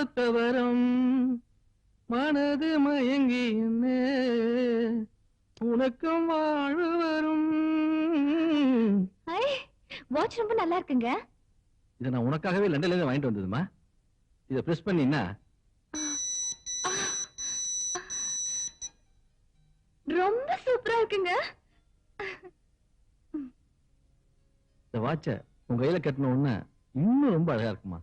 கொடுத்த வரம் மனது மயங்கி என்ன உனக்கும் வாழ வரும். வாட்ச் ரொம்ப நல்லா இருக்குங்க. இதை நான் உனக்காகவே லண்டன்ல இருந்து வாங்கிட்டு வந்ததுமா. இதை பிரஸ் பண்ணினா ரொம்ப சூப்பரா இருக்குங்க. இந்த வாட்ச உங்க கையில கட்டின உடனே இன்னும் ரொம்ப அழகா இருக்குமா.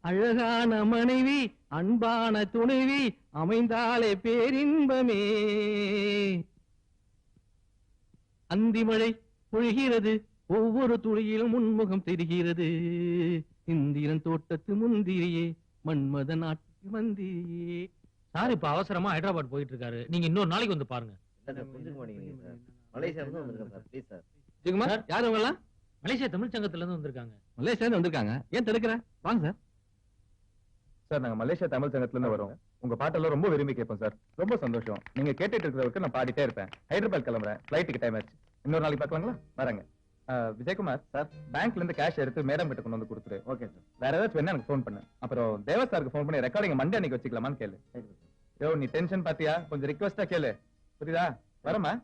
அழகான மனைவி அன்பான துணைவி அமைந்தாலே பேரின்பமே. அந்தி மழை பொழிகிறது ஒவ்வொரு துளியிலும் முன்முகம் தெரிகிறது. இந்திரன் தோட்டத்து முந்திரியே மன்மத நாட்டுக்கு மந்திரியே. சார் இப்ப அவசரமா ஹைதராபாத் போயிட்டு இருக்காரு. நீங்க இன்னொரு நாளைக்கு வந்து பாருங்க. யாரு அவங்க? மலேசியா தமிழ் சங்கத்துல இருந்து வந்திருக்காங்க. மலேசியா இருந்து வந்திருக்காங்க. ஏன் தடுக்கிற? வாங்க சார். சார் நாங்க மலேசியா தமிழ் சங்கத்துல இருந்து வரோம். உங்க பாட்டெல்லாம் ரொம்ப விரும்பி கேட்போம் சார். ரொம்ப சந்தோஷம். நீங்க கேட்டுட்டு இருக்கிறவருக்கு நான் பாடிட்டே இருப்பேன். ஹைதராபாத் கிளம்புறேன். ஃபிளைட்டுக்கு டைம் ஆச்சு. இன்னொரு நாளைக்கு பாக்கலாங்களா? வரேங்க. விஜயகுமார் சார், பேங்க்ல இருந்து கேஷ் எடுத்து மேடம் கிட்ட கொண்டு வந்து கொடுத்துரு. Okay sir. வேற ஏதாச்சும் வேணா எனக்கு ஃபோன் பண்ணு. அப்புறம் தேவ சாருக்கு ஃபோன் பண்ணி ரெக்கார்டிங் மண்டே அன்னைக்கு வச்சுக்கலாமான்னு கேளு. யோ நீ டென்ஷன் பாத்தியா? கொஞ்சம் ரிக்வெஸ்டா கேளு. புரியுதா? வரமா?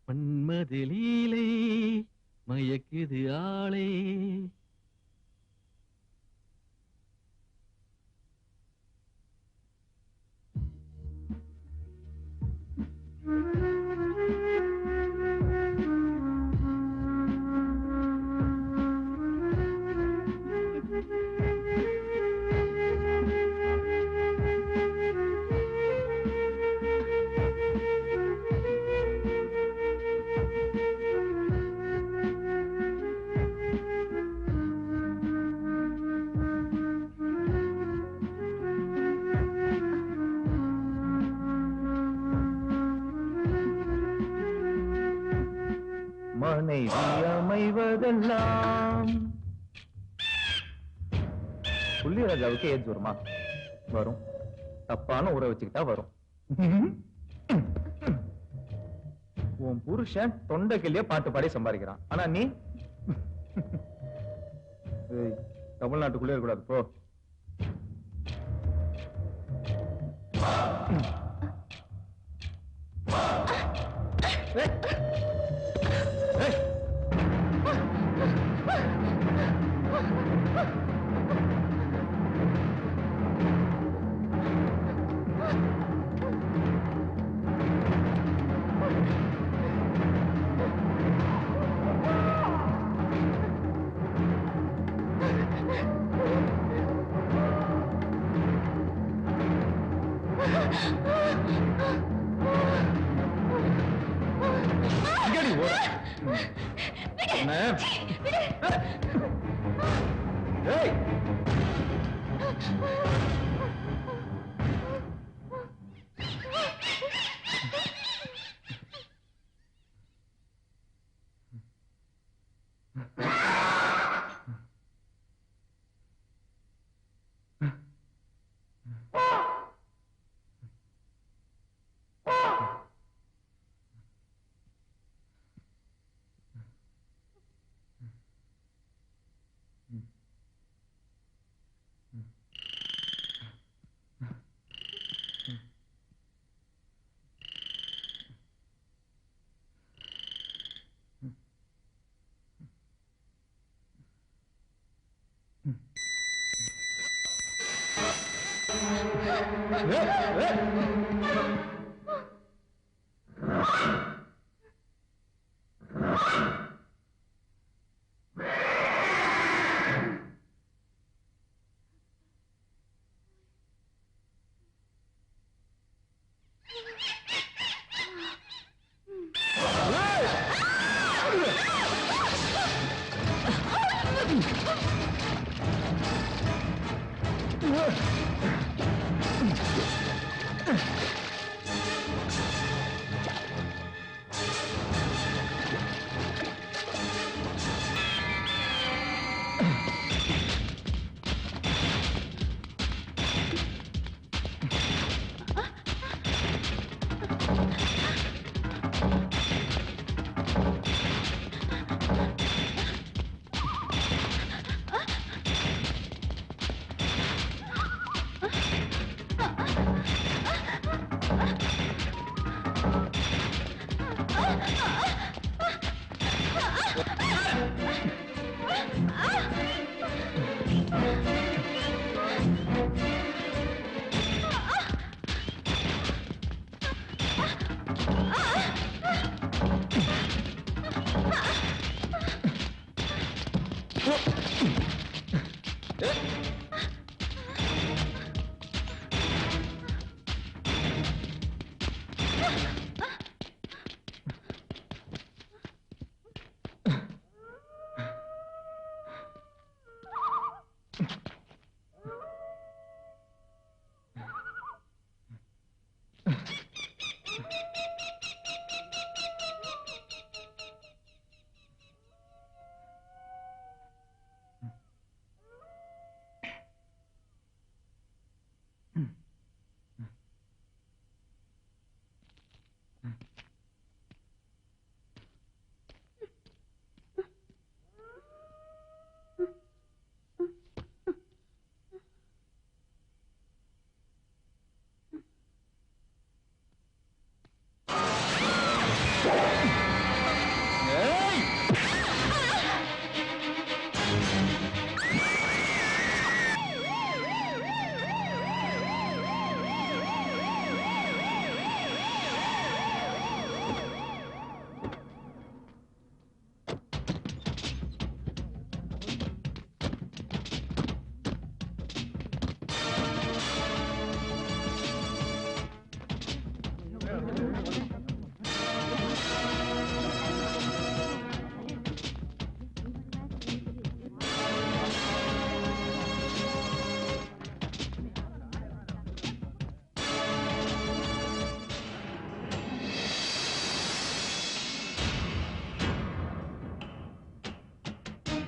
மன்மத லீலை மயக்குது ஆளே. மனைவி அமைவதெல்லாம் புள்ளிராஜாவுக்கு ஏஜ் வருமா? வரும். தப்பான ஊரை வச்சுக்கிட்டா வரும். உன் புருஷன் தொண்டைக்கிலேயே பாட்டு பாடி சம்பாதிக்கிறான். ஆனா நீ தமிழ்நாட்டுக்குள்ளே இருக்கக்கூடாது போ.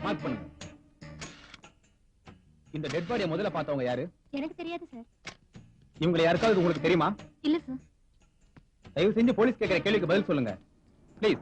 மார்க் பண்ணுங்க. இந்த டெட் பாடியை முதல்ல பார்த்தவங்க யாரு? எனக்கு தெரியாது சார். இவங்களை யாருக்காவது உங்களுக்கு தெரியுமா? இல்ல சார். தயவு செஞ்சு போலீஸ் கேட்கிற கேள்விக்கு பதில் சொல்லுங்க ப்ளீஸ்.